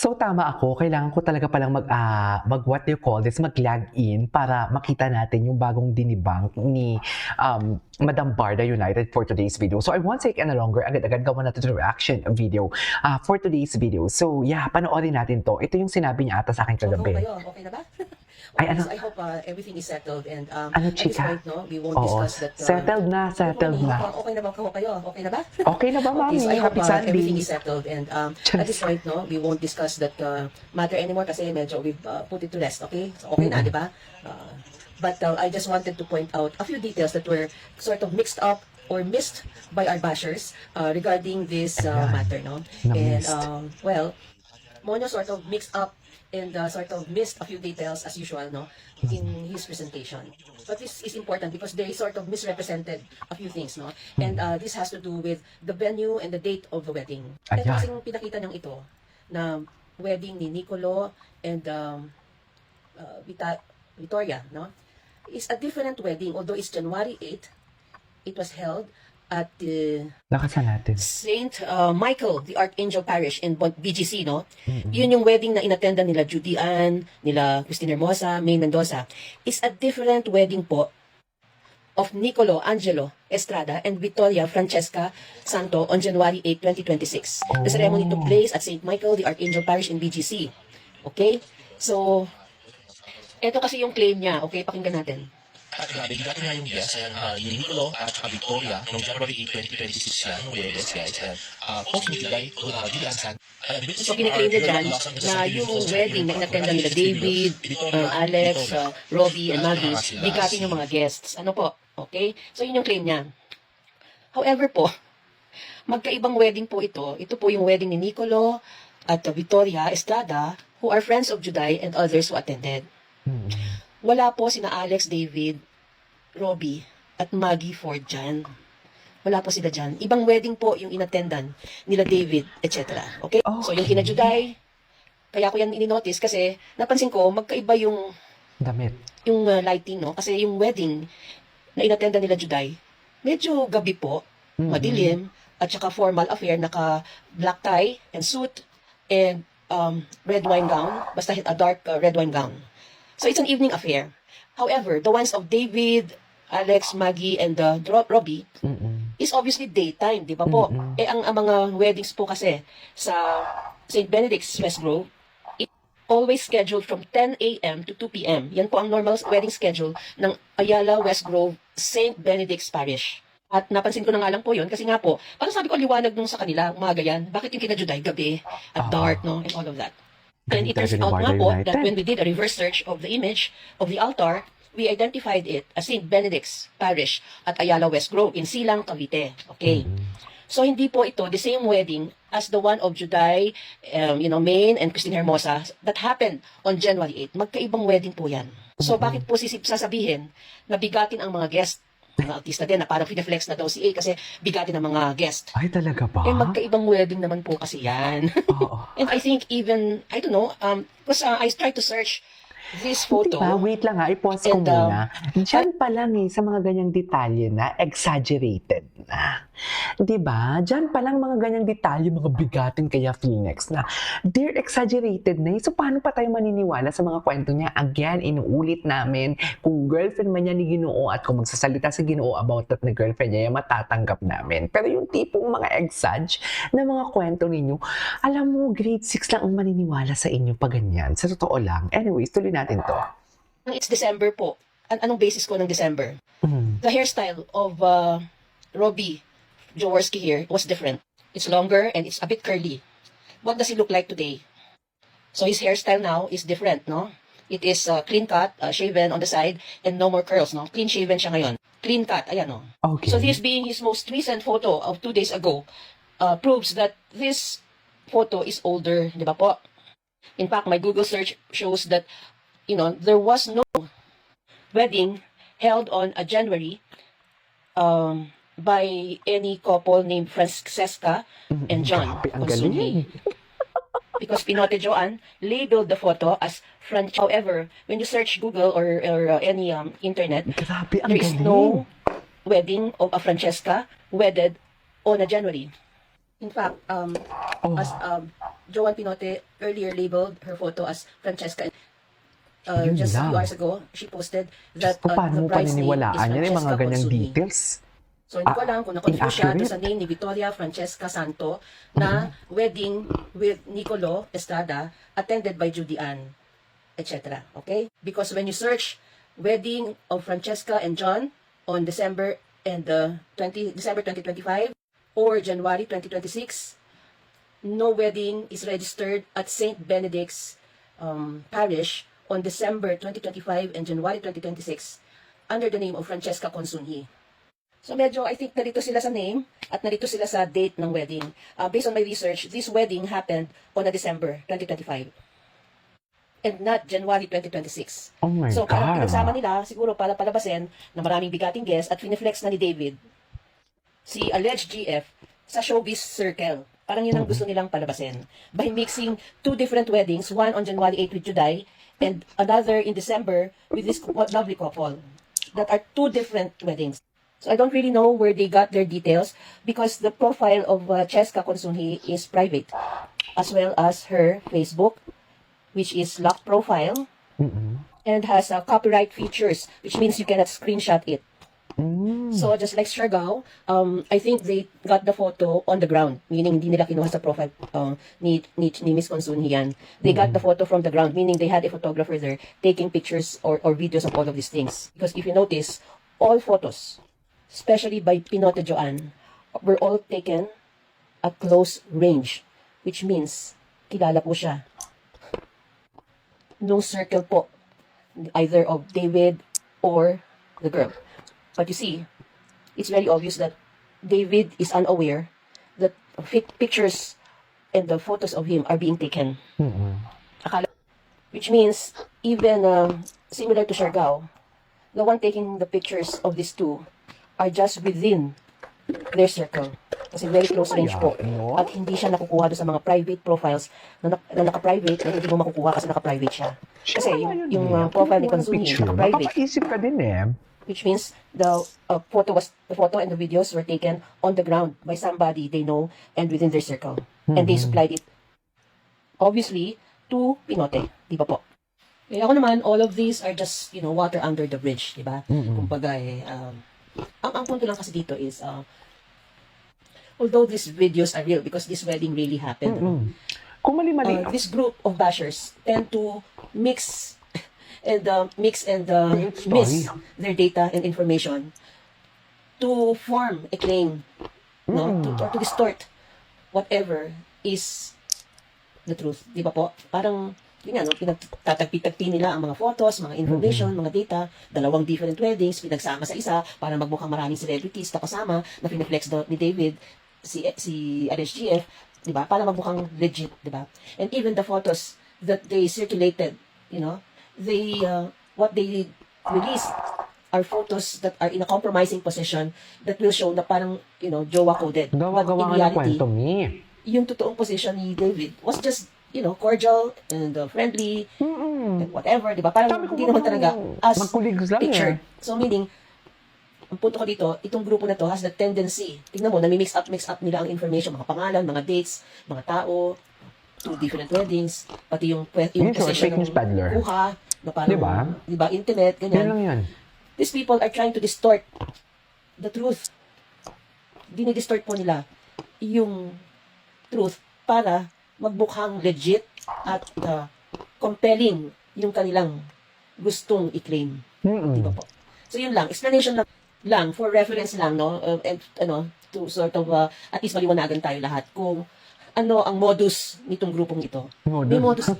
So tama ako, kailangan ko talaga palang what do you call this, mag-log in para makita natin yung bagong dinibunk ni Madam Barda United for today's video. So I won't take any longer, agad-agad gawa natin yung reaction video for today's video. So yeah, panoorin natin to. Ito yung sinabi niya ata sa akin kagabi. Okay na ba? Ay, ano? I hope everything is settled and Ano, at this chika? point, no, we won't Oo, discuss that. settled na. Okay na ba kayo? Okay na ba? Okay na ba, Okay, mami? so I hope Happy Sunday. everything is settled and at this point, no, we won't discuss that matter anymore kasi medyo we've put it to rest, okay? So okay na, di ba? But I just wanted to point out a few details that were sort of mixed up or missed by our bashers regarding this matter, no? And well, Monyo sort of mixed up and sort of missed a few details as usual, no, in his presentation. But this is important because they sort of misrepresented a few things, no? And this has to do with the venue and the date of the wedding. Ito Ayan. kasing pinakita niyang ito na wedding ni Nicolo and Victoria, no? Is a different wedding, although it's January 8th. It was held at the Lakasan natin. Saint Michael the Archangel Parish in BGC, no? Yun yung wedding na inattendan nila Judy Ann, nila Christine Hermosa, May Mendoza. Is a different wedding po of Nicolo Angelo Estrada and Victoria Francesca Santo on January 8, 2026. The ceremony took place at Saint Michael the Archangel Parish in BGC. Okay? So, eto kasi yung claim niya. Okay, pakinggan natin. At grabe, bigati nga yung guest, yung Nicolo at saka Victoria, noong January 8, 2026 yan, yung Webes, guys. Post Migay, Dilansan. So, kiniklaim niya dyan na yung wedding na inattendan nila David, Alex, Robbie, and Maggie, bigati yung mga guests. Ano po? Okay? So, yun yung claim niya. However po, magkaibang wedding po ito. Ito po yung wedding ni Nicolo at Victoria Estrada, who are friends of Juday and others who attended. Wala po sina Alex, David, Robbie, at Maggie Ford dyan. Wala po sila dyan. Ibang wedding po yung inattendan nila David, etc. Okay? So yung kina Juday, kaya ko yan ini-notice kasi napansin ko, magkaiba yung Damit. lighting, no? Kasi yung wedding na inattendan nila Juday, medyo gabi po, madilim, at saka formal affair, naka black tie and suit, and red wine gown, basta a dark red wine gown. So it's an evening affair. However, the ones of David, Alex, Maggie, and Robbie is obviously daytime, di ba po? Eh, ang mga weddings po kasi sa St. Benedict's West Grove, it's always scheduled from 10 a.m. to 2 p.m. Yan po ang normal wedding schedule ng Ayala West Grove St. Benedict's Parish. At napansin ko na nga lang po yun kasi nga po, parang sabi ko liwanag nung sa kanila, umaga yan, bakit yung kina Juday gabi at dark, no, and all of that. And it turns out nga po that when we did a reverse search of the image of the altar, we identified it as St. Benedict's Parish at Ayala West Grove in Silang, Cavite. Okay. So hindi po ito the same wedding as the one of Juday, Maine and Christine Hermosa that happened on January 8. Magkaibang wedding po yan. So bakit po sasabihin na bigatin ang mga guest? Mga artista din na parang pineflex na daw si A kasi bigatin ng mga guest. Ay, talaga ba? Eh, magkaibang wedding naman po kasi yan. And I think even, I don't know, because I tried to search this photo. Diba? Wait lang i-pause ko muna. Diyan pa lang sa mga ganyang detalye na exaggerated na. Diba? Diyan pa lang mga ganyang detalye, mga bigatin kaya Phoenix na they're exaggerated na. So paano pa tayo maniniwala sa mga kwento niya? Again, inuulit namin, kung girlfriend man niya ni Ginoo at kung magsasalita si Ginoo about that na girlfriend niya, matatanggap namin. Pero yung tipong mga exag na mga kwento ninyo, alam mo, grade 6 lang ang maniniwala sa inyo pag ganyan. Sa totoo lang. Anyways, tuloy natin to. It's December po. Anong basis ko ng December? The hairstyle of Robbie Jaworski here was different. It's longer and it's a bit curly. What does he look like today? So his hairstyle now is different, no? It is clean cut, shaven on the side, and no more curls, no? Clean shaven siya ngayon. Clean cut, ayan, no? Okay. So this being his most recent photo of 2 days ago, proves that this photo is older, di ba po? In fact, my Google search shows that, there was no wedding held on a January by any couple named Francesca and John Consume. Because Pinote Joan labeled the photo as French. However, when you search Google or any internet, Grabe, ang there is galing. no wedding of a Francesca wedded on a January. In fact, as Joanne Pinote earlier labeled her photo as Francesca. Yun Just a few lang. hours ago, she posted that Kung paano the mo bride's name is paniniwalaan yan yung mga Francesca ganyang Consunji. details? So, hindi ko alam kung na-confuse siya doon sa Inaccurate. name ni Victoria Francesca Santo na wedding with Nicolo Estrada attended by Judy Ann, etc. Okay? Because when you search wedding of Francesca and John on December 2025 or January 2026, no wedding is registered at St. Benedict's Parish on December 2025 and January 2026 under the name of Francesca Consunji. So medyo, I think, narito sila sa name at narito sila sa date ng wedding. Based on my research, this wedding happened on a December 2025 and not January 2026. Oh my So parang God. pinagsama nila, siguro para palabasin na maraming bigating guests at finiflex na ni David si alleged GF sa showbiz circle. Parang yun ang gusto nilang palabasin. By mixing two different weddings, one on January 8 with Juday and another in December with this lovely couple. That are two different weddings. So I don't really know where they got their details because the profile of Cheska Consunji is private, as well as her Facebook, which is locked profile and has copyright features, which means you cannot screenshot it. So just like Siargao, I think they got the photo on the ground, meaning hindi nila kinuha sa profile ni Miss Consunji yan. They got the photo from the ground, meaning they had a photographer there taking pictures or videos of all of these things. Because if you notice, all photos, especially by Pinote Joanne, were all taken at close range, which means kilala po siya. No circle po, either of David or the girl. But you see, it's very obvious that David is unaware that pictures and the photos of him are being taken. Akala, which means, even similar to Siargao, the one taking the pictures of these two are just within their circle. Kasi very close range po. no? At hindi siya nakukuha doon sa mga private profiles na naka-private na hindi mo makukuha kasi naka-private siya. Kasi yung profile ni Consunji, naka-private. Mapapaisip ka din eh. Which means the photo and the videos were taken on the ground by somebody they know and within their circle. And they supplied it, obviously, to Pinote. Di ba po? Eh, ako naman, all of these are just, water under the bridge, di ba? Kumbaga, ang punto lang kasi dito is, although these videos are real because this wedding really happened, Kung mali-mali, this group of bashers tend to mix and miss their data and information to form a claim, no, to distort whatever is the truth, di ba po? Parang yun nga, no, pinagtatagpi-tagpi nila ang mga photos, mga information, mga data, dalawang different weddings, pinagsama sa isa para magmukhang maraming celebrities na kasama na piniflex ni David, si RSGF, di ba? Para magmukhang legit, di ba? And even the photos that they circulated, what they released are photos that are in a compromising position that will show na parang, jowa coded. gawa-gawa nga ng kwento mi. Yung totoong position ni David was just, cordial and friendly and whatever, di ba? Parang hindi naman talaga as magkuligs lang pictured. eh. So meaning, ang punto ko dito, itong grupo na to has the tendency, tignan mo, mix up nila ang information, mga pangalan, mga dates, mga tao, two different weddings, pati yung Yun, so, position fake news ng peddler. kuha, na parang, Di ba? intimate, Yan ganyan. lang yan. These people are trying to distort the truth. Dinidistort po nila yung truth para magbukhang legit at compelling yung kanilang gustong i-claim. Di ba po? So yun lang, explanation lang for reference lang, no? And to sort of at least maliwanagan tayo lahat kung ano ang modus nitong grupong ito. May modus.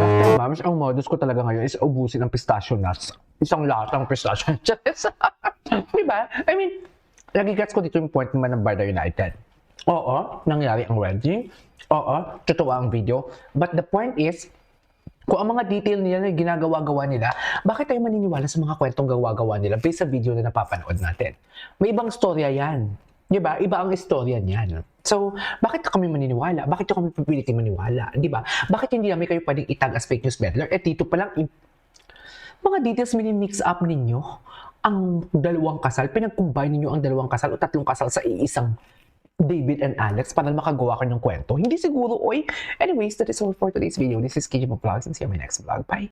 Basta ma'am, ang modus ko talaga ngayon is ubusin ang pistachio nuts. Isang latang pistachio nuts. Diba? I mean, nagigets ko dito yung point naman ng Barda United. Oo, nangyari ang wedding. Oo, totoo ang video. But the point is, kung ang mga detail nila na ginagawa-gawa nila, bakit tayo maniniwala sa mga kwentong gawa-gawa nila based sa video na napapanood natin? May ibang storya yan. Diba? Iba ang istorya niyan. So, bakit kami maniniwala? Bakit kami pipilitin maniwala? Diba? Bakit hindi namin kayo pwedeng itag as fake news peddler? Eh, dito pa lang, mga details mini-mix up ninyo ang dalawang kasal. Pinag-combine ninyo ang dalawang kasal o tatlong kasal sa iisang David and Alex para makagawa ka ng kwento. Hindi siguro, oy. Anyways, that is all for today's video. This is KJ Vlogs and see you on my next vlog. Bye!